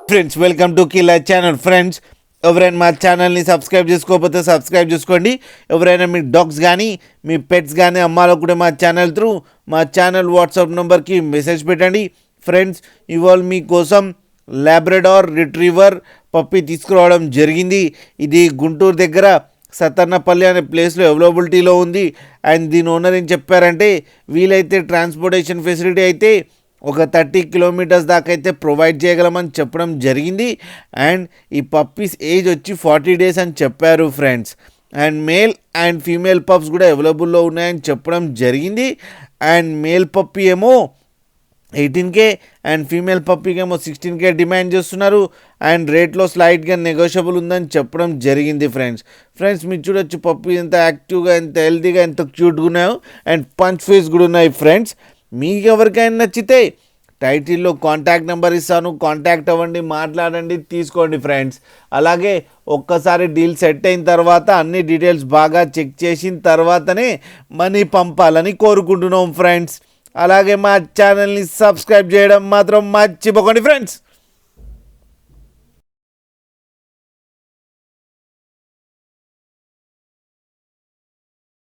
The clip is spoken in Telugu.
Friends welcome to Kila channel. Friends ఎవరైనా మా ఛానల్ని సబ్స్క్రైబ్ చేసుకోకపోతే సబ్స్క్రైబ్ చేసుకోండి. ఎవరైనా మీ డాగ్స్ కానీ మీ పెట్స్ కానీ అమ్మాలనుకుంటే మా ఛానల్ త్రూ మా ఛానల్ వాట్సాప్ నెంబర్కి మెసేజ్ పెట్టండి. ఫ్రెండ్స్ ఇవాళ మీకోసం లాబ్రడార్ రిట్రీవర్ పప్పి తీసుకురావడం జరిగింది. ఇది గుంటూరు దగ్గర సత్తన్నపల్లి అనే ప్లేస్లో అవైలబిలిటీలో ఉంది. అండ్ దీని ఓనర్ ఏం చెప్పారంటే వీలైతే ట్రాన్స్పోర్టేషన్ ఫెసిలిటీ అయితే ఒక 30 కిలోమీటర్స్ దాకా అయితే ప్రొవైడ్ చేయగలమని చెప్పడం జరిగింది. అండ్ ఈ పప్పీస్ ఏజ్ వచ్చి 40 డేస్ అని చెప్పారు friends. And male and female pups కూడా అవైలబుల్లో ఉన్నాయని చెప్పడం జరిగింది. అండ్ మేల్ పప్పీ ఏమో 18K అండ్ ఫీమేల్ పప్పీకి ఏమో 16K డిమాండ్ చేస్తున్నారు. అండ్ రేట్లో స్లైట్గా నెగోషియబుల్ ఉందని చెప్పడం జరిగింది ఫ్రెండ్స్ మీరు చూడొచ్చు పప్పీ ఎంత యాక్టివ్గా, ఎంత హెల్తీగా, ఎంత క్యూట్గా ఉన్నాయో. అండ్ పంచ్ ఫేస్ కూడా ఉన్నాయి ఫ్రెండ్స్. మీకు ఎవరికైనా నచ్చితే టైటిల్లో కాంటాక్ట్ నెంబర్ ఇస్తాను, కాంటాక్ట్ అవ్వండి, మాట్లాడండి, తీసుకోండి ఫ్రెండ్స్. అలాగే ఒక్కసారి డీల్ సెట్ అయిన తర్వాత అన్ని డీటెయిల్స్ బాగా చెక్ చేసిన తర్వాతనే మనీ పంపాలని కోరుకుంటున్నాం ఫ్రెండ్స్. అలాగే మా ఛానల్ని సబ్స్క్రైబ్ చేయడం మాత్రం మర్చిపోకండి ఫ్రెండ్స్.